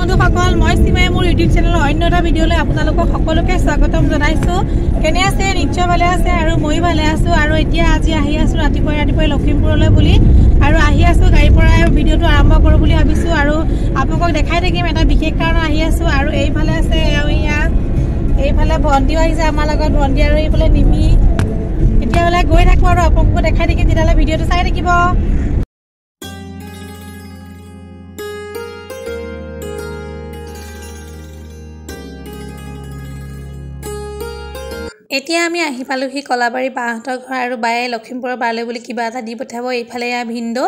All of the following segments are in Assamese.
বন্ধুসকল মই সিমাই মোৰ ইউটিউব চেনেলৰ অন্য এটা ভিডিঅ'লৈ আপোনালোকক সকলোকে স্বাগতম জনাইছো। কেনে আছে? নিশ্চয় ভালে আছে আৰু মই ভালে আছো। আৰু এতিয়া আজি আহি আছো ৰাতিপুৱাই লখিমপুৰলৈ বুলি আৰু আহি আছো গাড়ীৰ পৰা ভিডিঅ'টো আৰম্ভ কৰো বুলি ভাবিছো আৰু আপোনালোকক দেখাই থাকিম এটা বিশেষ কাৰণ আহি আছো। আৰু এইফালে আছে এইফালে ভণ্টি আহিছে আমাৰ লগত, ভণ্টি আৰু এইফালে নিমি। এতিয়া হলে গৈ থাকো আৰু আপোনালোকক দেখাই থাকিম, তেতিয়াহ'লে ভিডিঅ'টো চাই থাকিব। এতিয়া আমি আহি পালোহি কলাবাৰী বাহঁতৰ ঘৰ আৰু বায়ে লখিমপুৰৰ বালৈ বুলি কিবা এটা দি পঠাব। এইফালে ভিন্দো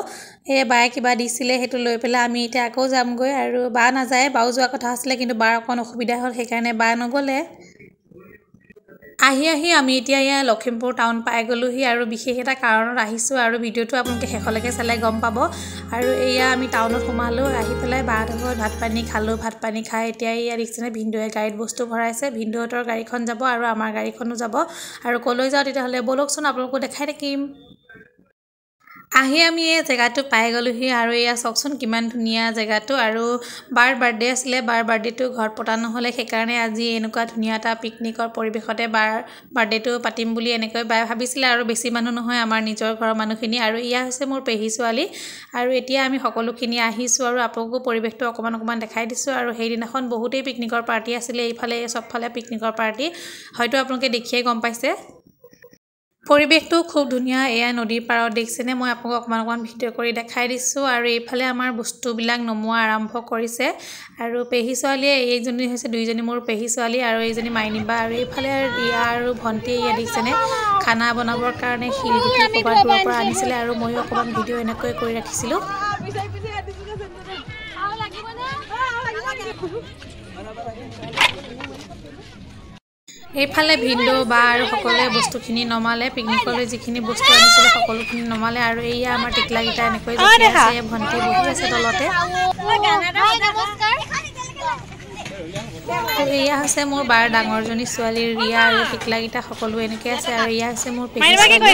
বায়ে কিবা দিছিলে, সেইটো লৈ পেলাই আমি এতিয়া আকৌ যামগৈ। আৰু বা নাযায়, বাও যোৱা কথা আছিলে কিন্তু বাৰ অকণ অসুবিধা হ'ল, সেইকাৰণে বা নগ'লে। আহি আমি এতিয়া লখিমপুৰ টাউন পাই গ'লোহি আৰু বিশেষ এটা কাৰণত আহিছোঁ আৰু ভিডিঅ'টো আপোনালোকে শেষলৈকে চালে গম পাব। আৰু আমি টাউনত সোমালোঁ, আহি পেলাই বাহঁতৰ ঘৰত ভাত পানী খালোঁ। ভাত পানী খাই এতিয়া দেখিছেনে ভিন্দুৱে গাড়ীত বস্তু ভৰাইছে। ভিন্দুহঁতৰ গাড়ীখন যাব আৰু আমাৰ গাড়ীখনো যাব। আৰু ক'লৈ যাওঁ তেতিয়াহ'লে ব'লকচোন আপোনালোকক দেখাই থাকিম। আহি আমি এই জেগাটো পাই গ'লোহি আৰু চাওকচোন কিমান ধুনীয়া জেগাটো। আৰু বাৰ বাৰ্থডে আছিলে, বাৰ বাৰ্থডেটো ঘৰত পতা নহ'লে, সেইকাৰণে আজি এনেকুৱা ধুনীয়া এটা পিকনিকৰ পৰিৱেশতে বাৰ বাৰ্থডেটো পাতিম বুলি এনেকৈ বায়ে ভাবিছিলে। আৰু বেছি মানুহ নহয়, আমাৰ নিজৰ ঘৰৰ মানুহখিনি। আৰু হৈছে মোৰ পেহী ছোৱালী। আৰু এতিয়া আমি সকলোখিনি আহিছোঁ আৰু আপোনালোকো পৰিৱেশটো অকণমান দেখাই দিছোঁ। আৰু সেইদিনাখন বহুতেই পিকনিকৰ পাৰ্টি আছিলে, এইফালে চবফালে পিকনিকৰ পাৰ্টি, হয়তো আপোনালোকে দেখিয়ে গম পাইছে। পৰিৱেশটো খুব ধুনীয়া। নদীৰ পাৰত দেখিছেনে, মই আপোনালোকক অকণমান ভিডিঅ' কৰি দেখাই দিছোঁ। আৰু এইফালে আমাৰ বস্তুবিলাক নমোৱা আৰম্ভ কৰিছে। আৰু পেহী ছোৱালীয়ে এইজনী হৈছে দুইজনী মোৰ পেহী ছোৱালী আৰু এইজনী মাইনিবা। আৰু এইফালে আৰু ভণ্টি দেখিছেনে খানা বনাবৰ কাৰণে শিলগুটি ক'ৰবাত দূৰৰ পৰা আনিছিলে। আৰু ময়ো অকণমান ভিডিঅ' এনেকৈ কৰি ৰাখিছিলোঁ। এইফালে ভিন্দো বা আৰু সকলোৱে বস্তুখিনি নমালে, পিকনিকলৈ যিখিনি বস্তু আনিছিলে সকলোখিনি নমালে। আৰু আমাৰ টিকলাকেইটা এনেকৈ জঁপিয়াই আছে, ভণ্টি বহি আছে তলতে। আৰু হৈছে মোৰ বাৰ ডাঙৰজনী ছোৱালী ৰিয়া, আৰু টিকলাকেইটা সকলো এনেকৈ আছে। আৰু হৈছে মোৰ পেহী ছোৱালী।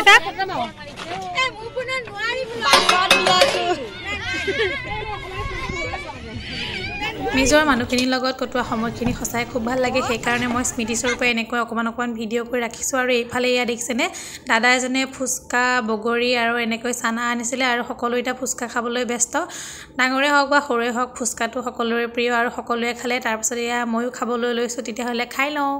নিজৰ মানুহখিনিৰ লগত কটোৱা সময়খিনি সঁচাই খুব ভাল লাগে, সেইকাৰণে মই স্মৃতিস্বৰূপে এনেকৈ অকণমান ভিডিঅ' কৰি ৰাখিছোঁ। আৰু এইফালে দেখিছেনে দাদা এজনে ফুচকা, বগৰী আৰু এনেকৈ চানা আনিছিলে। আৰু সকলো এতিয়া ফুচকা খাবলৈ ব্যস্ত, ডাঙৰে হওক বা সৰুৱে হওক, ফুচকাটো সকলোৰে প্ৰিয় আৰু সকলোৱে খালে। তাৰপিছত ময়ো খাবলৈ লৈছোঁ, তেতিয়াহ'লে খাই লওঁ।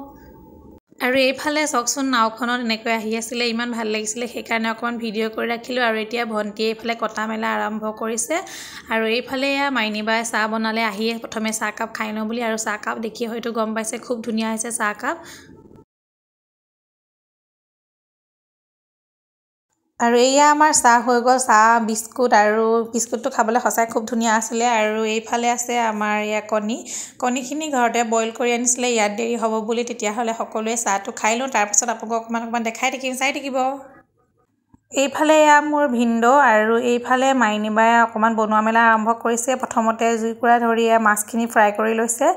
আৰু এইফালে চাওকচোন নাওখনত এনেকৈ আহি আছিলে, ইমান ভাল লাগিছিলে, সেইকাৰণে অকণমান ভিডিঅ' কৰি ৰাখিলোঁ। আৰু এতিয়া ভণ্টিয়ে এইফালে কটা মেলা আৰম্ভ কৰিছে। আৰু এইফালে মাইনিবাই চাহ বনালে, আহিয়ে প্ৰথমে চাহকাপ খাই লওঁ বুলি। আৰু চাহকাপ দেখি হয়তো গম পাইছে খুব ধুনীয়া হৈছে চাহকাপ। আৰু আমাৰ চাহ হৈ গ'ল, চাহ বিস্কুট, আৰু বিস্কুটটো খাবলৈ সঁচাই খুব ধুনীয়া আছিলে। আৰু এইফালে আছে আমাৰ কণীখিনি ঘৰতে বইল কৰি আনিছিলে, ইয়াত দেৰি হ'ব বুলি। তেতিয়াহ'লে সকলোৱে চাহটো খাই লওঁ, তাৰপিছত আপোনালোকক অকণমান দেখাই থাকিম, চাই থাকিব। এইফালে মোৰ ভিন্দো আৰু এইফালে মাইনিবাই অকণমান বনোৱা মেলা আৰম্ভ কৰিছে। প্ৰথমতে জুইকুৰা ধৰি মাছখিনি ফ্ৰাই কৰি লৈছে।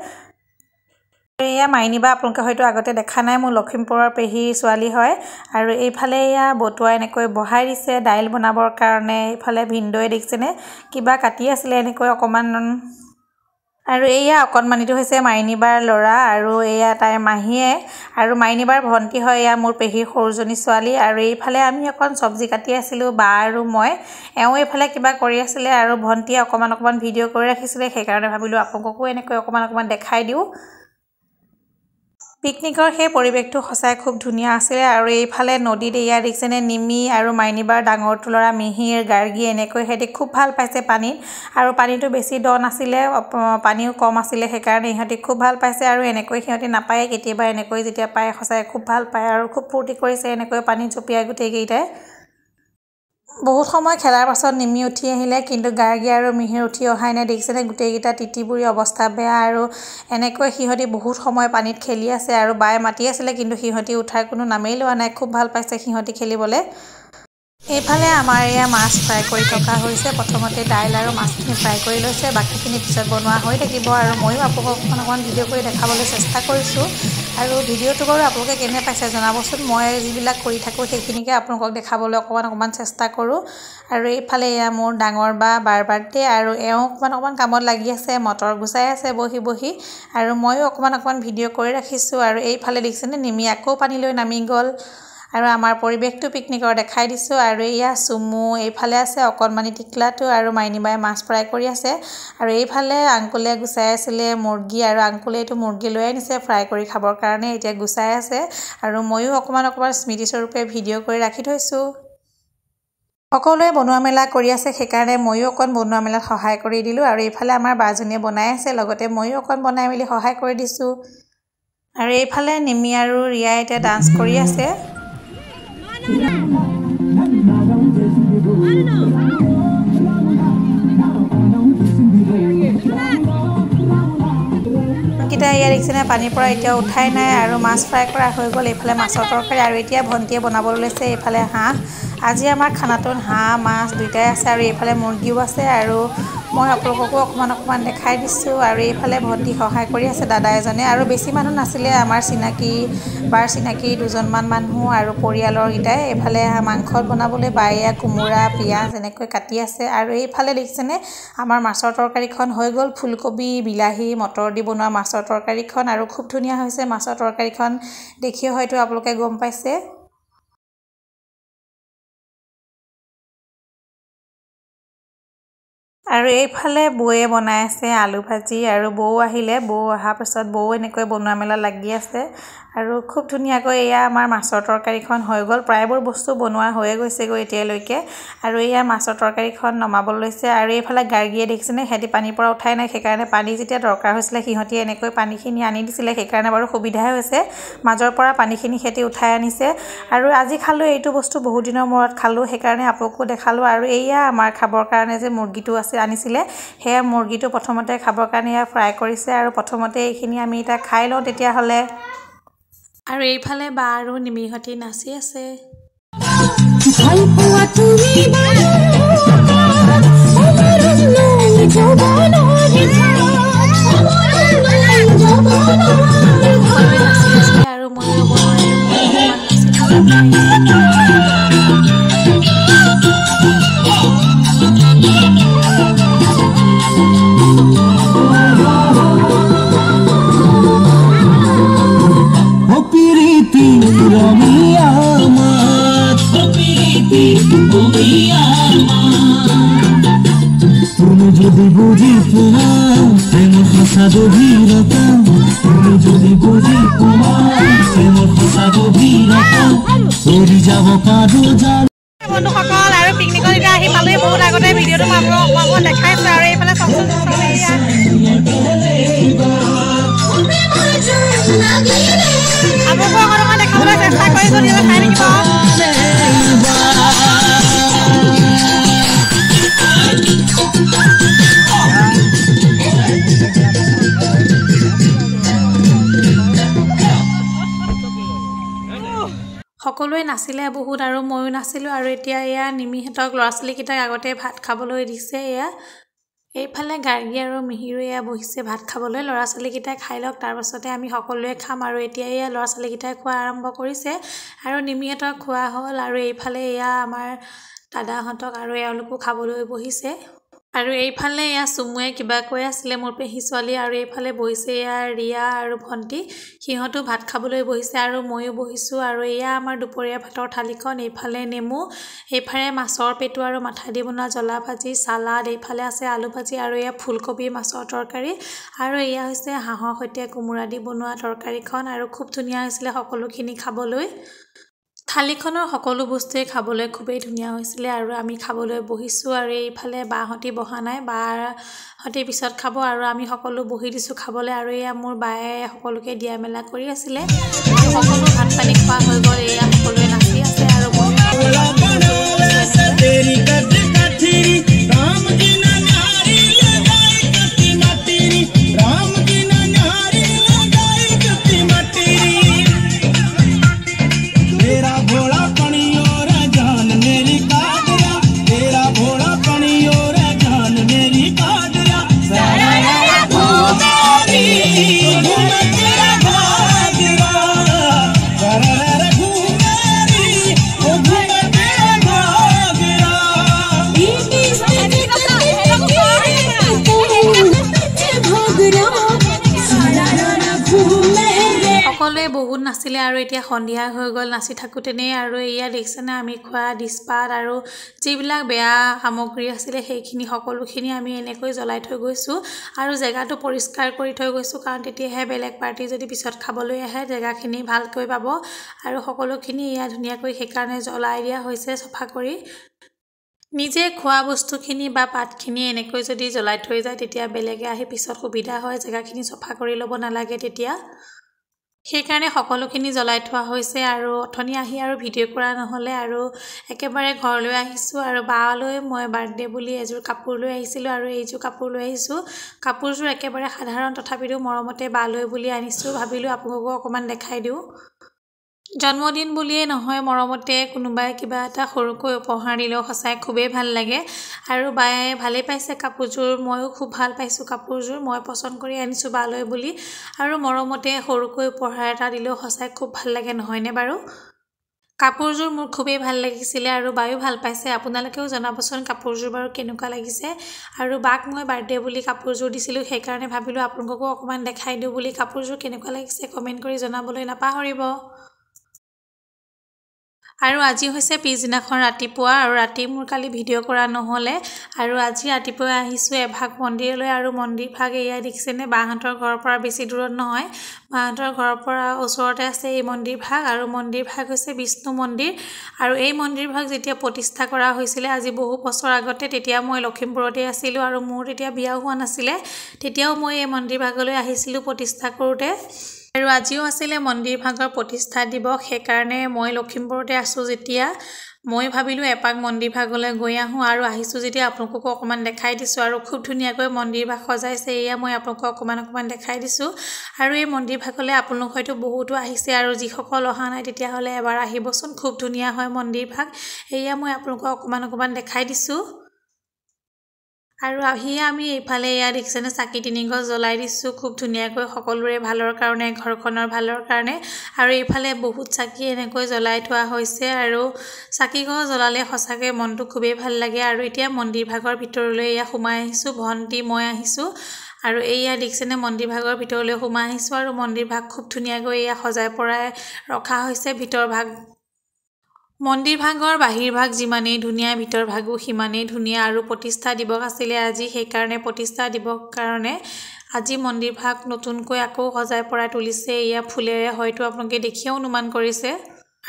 মাইনিবা আপোনালোকে হয়তো আগতে দেখা নাই, মোৰ লখিমপুৰৰ পেহী ছোৱালী হয়। আৰু এইফালে বতুৱা এনেকৈ বহাই দিছে দাইল বনাবৰ কাৰণে। এইফালে ভিন্দোৱে দেখিছেনে কিবা কাটি আছিলে এনেকৈ অকণমান। আৰু অকণমানিটো হৈছে মাইনিবাৰ ল'ৰা, আৰু তাইৰ মাহীয়ে, আৰু মাইনিবাৰ ভণ্টি হয় মোৰ পেহীৰ সৰুজনী ছোৱালী। আৰু এইফালে আমি অকণ চব্জি কাটি আছিলোঁ, বা আৰু মই। এইফালে কিবা কৰি আছিলে, আৰু ভণ্টিয়ে অকণমান ভিডিঅ' কৰি ৰাখিছিলে, সেইকাৰণে ভাবিলোঁ আপোনালোককো এনেকৈ অকণমান দেখাই দিওঁ। পিকনিকৰ সেই পৰিৱেশটো সঁচাই খুব ধুনীয়া আছিলে। আৰু এইফালে নদীত দেখিছেনে নিমি আৰু মাইনিবাৰ ডাঙৰটো ল'ৰা মিহিৰ, গাৰ্গী এনেকৈ সিহঁতি খুব ভাল পাইছে পানীত। আৰু পানীটো বেছি দ নাছিলে, পানীও কম আছিলে, সেইকাৰণে ইহঁতি খুব ভাল পাইছে। আৰু এনেকৈ সিহঁতি নাপায়, কেতিয়াবা এনেকৈ যেতিয়া পায় সঁচাই খুব ভাল পায় আৰু খুব ফূৰ্তি কৰিছে এনেকৈ পানীত জঁপিয়াই গোটেইকেইটাই। বহুত সময় খেলাৰ পাছত নিমি উঠি আহিলে, কিন্তু গাৰ্গী আৰু মিহিৰ উঠি অহাই নাই। দেখিছেনে গোটেইকেইটা তিতিবুৰি অৱস্থা বেয়া। আৰু এনেকৈ সিহঁতি বহুত সময় পানীত খেলি আছে। আৰু বায়ে মাতি আছিলে, কিন্তু সিহঁতি উঠাৰ কোনো নামেই লোৱা নাই, খুব ভাল পাইছে সিহঁতি খেলিবলৈ। এইফালে আমাৰ মাছ ফ্ৰাই কৰি থকা হৈছে। প্ৰথমতে দাইল আৰু মাছখিনি ফ্ৰাই কৰি লৈছে, বাকীখিনি পিছত বনোৱা হৈ থাকিব। আৰু ময়ো আপোনালোকক অকণমান ভিডিঅ' কৰি দেখাবলৈ চেষ্টা কৰিছোঁ। আৰু ভিডিঅ'টো বাৰু আপোনালোকে কেনে পাইছে জনাবচোন। মই যিবিলাক কৰি থাকোঁ সেইখিনিকে আপোনালোকক দেখাবলৈ অকণমান চেষ্টা কৰোঁ। আৰু এইফালে এয়া মোৰ ডাঙৰ বাৰ বাৰ্থডে আৰু এওঁ অকণমান কামত লাগি আছে, মটৰ গুচাই আছে বহি আৰু ময়ো অকণমান ভিডিঅ' কৰি ৰাখিছোঁ। আৰু এইফালে দেখিছেনে নিমি আকৌ পানীলৈ নামি গ'ল। আৰু আমাৰ পৰিৱেশটো পিকনিকৰ দেখাই দিছোঁ। আৰু এয়া চুমু এইফালে আছে, অকণমানি টিকলাটো আৰু মাইনীবাই মাছ ফ্ৰাই কৰি আছে। আৰু এইফালে আংকুলে গুচাই আছিলে মুৰ্গী আৰু আংকুলে এইটো মুৰ্গী লৈ আনিছে ফ্ৰাই কৰি খাবৰ কাৰণে, এতিয়া গুচাই আছে। আৰু ময়ো অকণমান স্মৃতিস্বৰূপে ভিডিঅ' কৰি ৰাখি থৈছোঁ। সকলোৱে বনোৱা মেলা কৰি আছে, সেইকাৰণে ময়ো অকণ বনোৱা মেলাত সহায় কৰি দিলোঁ। আৰু এইফালে আমাৰ বাজনীয়ে বনাই আছে, লগতে ময়ো অকণ বনাই মেলি সহায় কৰি দিছোঁ। আৰু এইফালে নিমি আৰু ৰিয়াই এতিয়া ডান্স কৰি আছে। কেইটা ইয়াত দেখিছেনে পানীৰ পৰা এতিয়াও উঠাই নাই আৰু মাছ ফ্ৰাই কৰা হৈ গ'ল। এইফালে মাছৰ তৰকাৰী আৰু এতিয়া ভণ্টিয়ে বনাবলৈ লৈছে এইফালে হাঁহ। আজি আমাৰ খানাটোত হাঁহ মাছ দুইটাই আছে আৰু এইফালে মুৰ্গীও আছে। আৰু মই আপোনালোককো অকণমান দেখাই দিছোঁ। আৰু এইফালে ভণ্টি সহায় কৰি আছে দাদা এজনে। আৰু বেছি মানুহ নাছিলে, আমাৰ চিনাকি দুজনমান মানুহ আৰু পৰিয়ালৰ কেইটাই। এইফালে মাংস বনাবলৈ বায়ে কোমোৰা পিঁয়াজ এনেকৈ কাটি আছে। আৰু এইফালে দেখিছেনে আমাৰ মাছৰ তৰকাৰীখন হৈ গ'ল, ফুলকবি বিলাহী মটৰ দি বনোৱা মাছৰ তৰকাৰীখন। আৰু খুব ধুনীয়া হৈছে মাছৰ তৰকাৰীখন, দেখিও হয়তো আপোনালোকে গম পাইছে। আৰু এইফালে বৌয়ে বনাই আছে আলু ভাজি। আৰু বৌ আহিলে, বৌ অহাৰ পাছত বৌ এনেকৈ বনোৱা মেলা লাগি আছে। আৰু খুব ধুনীয়াকৈ এয়া আমাৰ মাছৰ তৰকাৰীখন হৈ গ'ল। প্ৰায়বোৰ বস্তু বনোৱা হৈয়ে গৈছেগৈ এতিয়ালৈকে। আৰু এয়া মাছৰ তৰকাৰীখন নমাবলৈ লৈছে। আৰু এইফালে গাৰ্গীয়ে দেখিছেনে সিহঁতি পানীৰ পৰা উঠাই নাই, সেইকাৰণে পানী যেতিয়া দৰকাৰ হৈছিলে সিহঁতি এনেকৈ পানীখিনি আনি দিছিলে, সেইকাৰণে বাৰু সুবিধাই হৈছে। মাজৰ পৰা পানীখিনি সিহঁতি উঠাই আনিছে। আৰু আজি খালোঁ এইটো বস্তু বহুত দিনৰ মূৰত খালোঁ, সেইকাৰণে আপোনালোকো দেখালোঁ। আৰু এয়া আমাৰ খাবৰ কাৰণে যে মুৰ্গীটো আনিছিলে, সেয়া মুৰ্গীটো প্ৰথমতে খাবৰ কাৰণে এয়া ফ্ৰাই কৰিছে। আৰু প্ৰথমতে এইখিনি আমি এতিয়া খাই লওঁ তেতিয়াহ'লে। আৰু এইফালে বা আৰু নিমিহঁতি নাচি আছে। আৰু ময়ো তুমি যদি বুঝি প্ৰেম ভাষা গভীৰতা, তুমি যদি বুঝি প্ৰেম ভাষা গভীৰতা, পৰি যাব পাৰো জাল। বন্ধুসকল আৰু পিকনিকত এতিয়া আহি পালোহি, বহুত আগতে ভিডিঅ'টো আপোনালোকক দেখাইছোঁ। আৰু এইফালে চাওকচোন আপোনালোকক অকণমান দেখাবলৈ চেষ্টা কৰিছোঁ, নিজে চাই থাকিব। সকলোৱে নাছিলে বহুত আৰু ময়ো নাছিলোঁ। আৰু এতিয়া এয়া নিমিহঁতক ল'ৰা ছোৱালীকেইটাক আগতে ভাত খাবলৈ দিছে। এয়া এইফালে গাৰ্গী আৰু মিহিৰো এয়া বহিছে ভাত খাবলৈ। ল'ৰা ছোৱালীকেইটাই খাই লওক, তাৰপাছতে আমি সকলোৱে খাম। আৰু এতিয়া এয়া ল'ৰা ছোৱালীকেইটাই খোৱা আৰম্ভ কৰিছে আৰু নিমিহঁতক খোৱা হ'ল। আৰু এইফালে এয়া আমাৰ দাদাহঁতক আৰু এওঁলোকো খাবলৈ বহিছে। আৰু এইফালে এয়া চুমুৱে কিবা কৈ আছিলে, মোৰ পেহী ছোৱালী। আৰু এইফালে বহিছে এয়া ৰিয়া আৰু ভণ্টি, সিহঁতো ভাত খাবলৈ বহিছে আৰু ময়ো বহিছোঁ। আৰু এয়া আমাৰ দুপৰীয়া ভাতৰ থালিখন, এইফালে নেমু, এইফালে মাছৰ পেটু আৰু মাথা দি বনোৱা জ্বলা ভাজি, চালাড, এইফালে আছে আলু ভাজি আৰু এয়া ফুলকবি মাছৰ তৰকাৰী। আৰু এয়া হৈছে হাঁহৰ সৈতে কোমোৰা দি বনোৱা তৰকাৰীখন। আৰু খুব ধুনীয়া হৈছিলে সকলোখিনি খাবলৈ। থালিখনৰ সকলো বস্তুৱে খাবলৈ খুবেই ধুনীয়া হৈছিলে। আৰু আমি খাবলৈ বহিছোঁ। আৰু এইফালে বাহঁতি বহা নাই, বাহঁতি পিছত খাব। আৰু আমি সকলো বহি দিছোঁ খাবলৈ। আৰু এয়া মোৰ বায়ে সকলোকে দিয়া মেলা কৰি আছিলে। সকলো ভাত পানী খোৱা হৈ গ'ল, এয়া সকলোৱে নাচি আছে। আৰু সকলোৱে বহুত নাছিলে আৰু এতিয়া সন্ধিয়া হৈ গ'ল নাচি থাকোঁতেনে আৰু এয়া দেখিছেনে আমি খোৱা ডিছপাত আৰু যিবিলাক বেয়া সামগ্ৰী আছিলে সেইখিনি সকলোখিনি আমি এনেকৈ জ্বলাই থৈ গৈছোঁ আৰু জেগাটো পৰিষ্কাৰ কৰি থৈ গৈছোঁ কাৰণ তেতিয়াহে বেলেগ পাৰ্টি যদি পিছত খাবলৈ আহে জেগাখিনি ভালকৈ পাব আৰু সকলোখিনি এয়া ধুনীয়াকৈ সেইকাৰণে জ্বলাই দিয়া হৈছে চফা কৰি নিজে খোৱা বস্তুখিনি বা পাতখিনি এনেকৈ যদি জ্বলাই থৈ যায় তেতিয়া বেলেগে আহি পিছত সুবিধা হয় জেগাখিনি চফা কৰি ল'ব নালাগে তেতিয়া সেইকাৰণে সকলোখিনি জ্বলাই থোৱা হৈছে আৰু অথনি আহি আৰু ভিডিঅ' কৰা নহ'লে আৰু একেবাৰে ঘৰলৈ আহিছোঁ আৰু বালৈ মই বাৰ্থডে বুলি এযোৰ কাপোৰ লৈ আহিছিলোঁ আৰু এইযোৰ কাপোৰ লৈ আহিছোঁ কাপোৰযোৰ একেবাৰে সাধাৰণ তথাপিতো মৰমতে বালৈ বুলি আনিছোঁ ভাবিলোঁ আপোনালোকক অকণমান দেখাই দিওঁ জন্মদিন বুলিয়ে নহয় মৰমতে কোনোবাই কিবা এটা সৰুকৈ উপহাৰ দিলেও সঁচাই খুবেই ভাল লাগে আৰু বায়ে ভালেই পাইছে কাপোৰযোৰ ময়ো খুব ভাল পাইছোঁ কাপোৰযোৰ মই পচন্দ কৰি আনিছোঁ বালৈ বুলি আৰু মৰমতে সৰুকৈ উপহাৰ এটা দিলেও সঁচাই খুব ভাল লাগে নহয়নে বাৰু কাপোৰযোৰ মোৰ খুবেই ভাল লাগিছিলে আৰু বায়ো ভাল পাইছে আপোনালোকেও জনাবচোন কাপোৰযোৰ বাৰু কেনেকুৱা লাগিছে আৰু বাক মই বাৰ্থডে বুলি কাপোৰযোৰ দিছিলোঁ সেইকাৰণে ভাবিলোঁ আপোনালোককো অকণমান দেখাই দিওঁ বুলি কাপোৰযোৰ কেনেকুৱা লাগিছে কমেণ্ট কৰি জনাবলৈ নাপাহৰিব আৰু আজি হৈছে পিছদিনাখন ৰাতিপুৱা আৰু ৰাতি মোৰ কালি ভিডিঅ' কৰা নহ'লে আৰু আজি ৰাতিপুৱা আহিছোঁ এভাগ মন্দিৰলৈ আৰু মন্দিৰ ভাগ এয়া দেখিছেনে বাহঁতৰ ঘৰৰ পৰা বেছি দূৰত নহয় বাহঁতৰ ঘৰৰ পৰা ওচৰতে আছে এই মন্দিৰ ভাগ আৰু মন্দিৰ ভাগ হৈছে বিষ্ণু মন্দিৰ আৰু এই মন্দিৰ ভাগ যেতিয়া প্ৰতিষ্ঠা কৰা হৈছিলে আজি বহু বছৰ আগতে তেতিয়া মই লখিমপুৰতে আছিলোঁ আৰু মোৰ তেতিয়া বিয়াও হোৱা নাছিলে তেতিয়াও মই এই মন্দিৰ ভাগলৈ আহিছিলোঁ প্ৰতিষ্ঠা কৰোঁতে আৰু আজিও আছিলে মন্দিৰ ভাগৰ প্ৰতিষ্ঠা দিৱস সেইকাৰণে মই লখিমপুৰতে আছোঁ যেতিয়া মই ভাবিলোঁ এপাক মন্দিৰ ভাগলৈ গৈ আহোঁ আৰু আহিছোঁ যেতিয়া আপোনালোককো অকণমান দেখাই দিছোঁ আৰু খুব ধুনীয়াকৈ মন্দিৰ ভাগ সজাইছে এয়া মই আপোনালোকক অকণমান দেখাই দিছোঁ আৰু এই মন্দিৰ ভাগলৈ আপোনালোক হয়তো বহুতো আহিছে আৰু যিসকল অহা নাই তেতিয়াহ'লে এবাৰ আহিবচোন খুব ধুনীয়া হয় মন্দিৰ ভাগ এয়া মই আপোনালোকক অকণমান দেখাই দিছোঁ আৰু আহিয়ে আমি এইফালে এয়া দেখিছেনে চাকি 3 গছ জ্বলাই দিছোঁ খুব ধুনীয়াকৈ সকলোৰে ভালৰ কাৰণে ঘৰখনৰ ভালৰ কাৰণে আৰু এইফালে বহুত চাকি এনেকৈ জ্বলাই থোৱা হৈছে আৰু চাকি গছ জ্বলালে সঁচাকৈ মনটো খুবেই ভাল লাগে আৰু এতিয়া মন্দিৰ ভাগৰ ভিতৰলৈ এয়া সোমাই আহিছোঁ ভণ্টি মই আহিছোঁ আৰু এয়া দেখিছেনে মন্দিৰ ভাগৰ ভিতৰলৈ সোমাই আহিছোঁ আৰু মন্দিৰ ভাগ খুব ধুনীয়াকৈ এয়া সজাই পৰাই ৰখা হৈছে ভিতৰ ভাগ মন্দিৰ ভাগৰ বাহিৰ ভাগ যিমানেই ধুনীয়া ভিতৰ ভাগো সিমানেই ধুনীয়া আৰু প্ৰতিষ্ঠা দিৱস আছিলে আজি সেইকাৰণে প্ৰতিষ্ঠা দিৱস কাৰণে আজি মন্দিৰ ভাগ নতুনকৈ আকৌ সজাই পৰাই তুলিছে এয়া ফুলেৰে হয়তো আপোনালোকে দেখিও অনুমান কৰিছে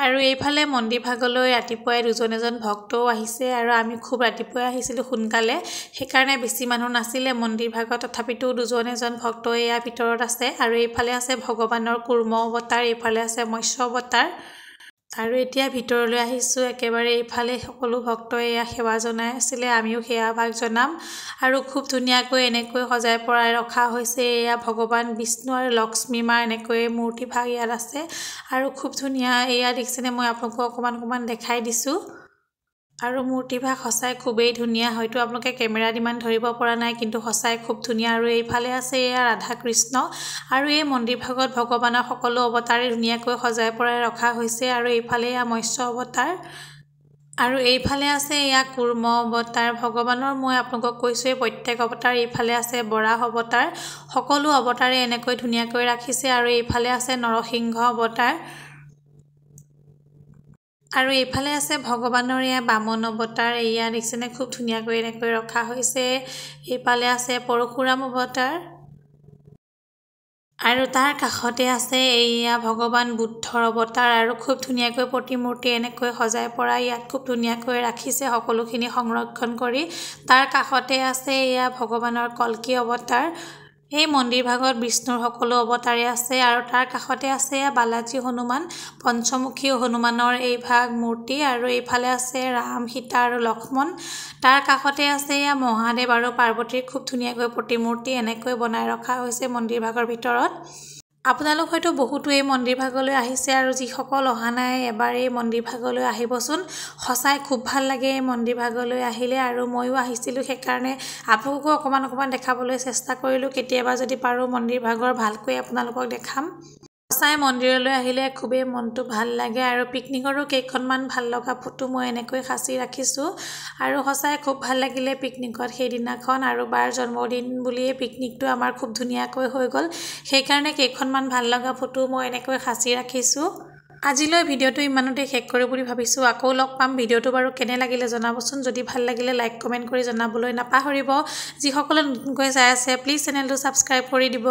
আৰু এইফালে মন্দিৰ ভাগলৈ ৰাতিপুৱাই এজন ভক্তও আহিছে আৰু আমি খুব ৰাতিপুৱাই আহিছিলোঁ সোনকালে সেইকাৰণে বেছি মানুহ নাছিলে মন্দিৰ ভাগত তথাপিতো এজন ভক্ত এয়া ভিতৰত আছে আৰু এইফালে আছে ভগৱানৰ কুৰ্ম অৱতাৰ এইফালে আছে মৎস্য অৱতাৰ আৰু এতিয়া ভিতৰলৈ আহিছোঁ একেবাৰে এইফালে সকলো ভক্তই এয়া সেৱা জনাই আছিলে আমিও সেৱা ভাগ জনাম আৰু খুব ধুনীয়াকৈ এনেকৈ সজাই পৰাই ৰখা হৈছে এয়া ভগৱান বিষ্ণু আৰু লক্ষ্মী মাৰ এনেকৈ মূৰ্তি ভাগ ইয়াত আছে আৰু খুব ধুনীয়া এয়া দেখিছেনে মই আপোনালোকক অকণমান দেখাই দিছোঁ আৰু মূৰ্তি ভাগ সঁচাই খুবেই ধুনীয়া হয়তো আপোনালোকে কেমেৰাত ইমান ধৰিব পৰা নাই কিন্তু সঁচাই খুব ধুনীয়া আৰু এইফালে আছে এয়া ৰাধা কৃষ্ণ আৰু এই মন্দিৰ ভাগত ভগৱানৰ সকলো অৱতাৰে ধুনীয়াকৈ সজাই পৰাই ৰখা হৈছে আৰু এইফালে এয়া মৎস্য অৱতাৰ আৰু এইফালে আছে এয়া কুৰ্ম অৱতাৰ ভগৱানৰ মই আপোনালোকক কৈছোঁৱেই প্ৰত্যেক অৱতাৰ এইফালে আছে বৰাহ অৱতাৰ সকলো অৱতাৰে এনেকৈ ধুনীয়াকৈ ৰাখিছে আৰু এইফালে আছে নৰসিংহ অৱতাৰ আৰু এইফালে আছে ভগৱানৰ এয়া বামন অৱতাৰ এয়া দেখিছেনে খুব ধুনীয়াকৈ এনেকৈ ৰখা হৈছে এইফালে আছে পৰশুৰাম অৱতাৰ আৰু তাৰ কাষতে আছে এয়া ভগৱান বুদ্ধৰ অৱতাৰ আৰু খুব ধুনীয়াকৈ প্ৰতিমূৰ্তি এনেকৈ সজাই পৰাই ইয়াত খুব ধুনীয়াকৈ ৰাখিছে সকলোখিনি সংৰক্ষণ কৰি তাৰ কাষতে আছে এয়া ভগৱানৰ কল্কি অৱতাৰ এই মন্দিৰ ভাগত বিষ্ণুৰ সকলো অৱতাৰে আছে আৰু তাৰ কাষতে আছে বালাজী হনুমান পঞ্চমুখী হনুমানৰ এই ভাগ মূৰ্তি আৰু এইফালে আছে ৰাম সীতা আৰু লক্ষ্মণ তাৰ কাষতে আছে মহাদেৱ আৰু পাৰ্বতীৰ খুব ধুনীয়াকৈ প্ৰতিমূৰ্তি এনেকৈ বনাই ৰখা হৈছে মন্দিৰ ভাগৰ ভিতৰত আপোনালোক হয়তো বহুতো এই মন্দিৰ ভাগলৈ আহিছে আৰু যিসকল অহা নাই এবাৰ এই মন্দিৰ ভাগলৈ আহিবচোন সঁচাই খুব ভাল লাগে এই মন্দিৰ ভাগলৈ আহিলে আৰু ময়ো আহিছিলোঁ সেইকাৰণে আপোনালোককো অকণমান দেখাবলৈ চেষ্টা কৰিলোঁ কেতিয়াবা যদি পাৰোঁ মন্দিৰ ভাগৰ ভালকৈ আপোনালোকক দেখাম সঁচাই মন্দিৰলৈ আহিলে খুবেই মনটো ভাল লাগে আৰু পিকনিকৰো কেইখনমান ভাল লগা ফটো মই এনেকৈ সাঁচি ৰাখিছোঁ আৰু সঁচাই খুব ভাল লাগিলে পিকনিকত সেইদিনাখন আৰু বাৰ জন্মদিন বুলিয়ে পিকনিকটো আমাৰ খুব ধুনীয়াকৈ হৈ গ'ল সেইকাৰণে কেইখনমান ভাল লগা ফটো মই এনেকৈ সাঁচি ৰাখিছোঁ আজিলৈ ভিডিওটো ইমানতে শেষ কৰোঁ বুলি ভাবিছোঁ আকৌ লগ পাম ভিডিওটো বাৰু কেনে লাগিলে জনাবচোন যদি ভাল লাগিলে লাইক কমেন্ট কৰি জনাবলৈ নাপাহৰিব যিসকলে নতুনকৈ চাই আছে প্লিজ চেনেলটো সাবস্ক্ৰাইব কৰি দিব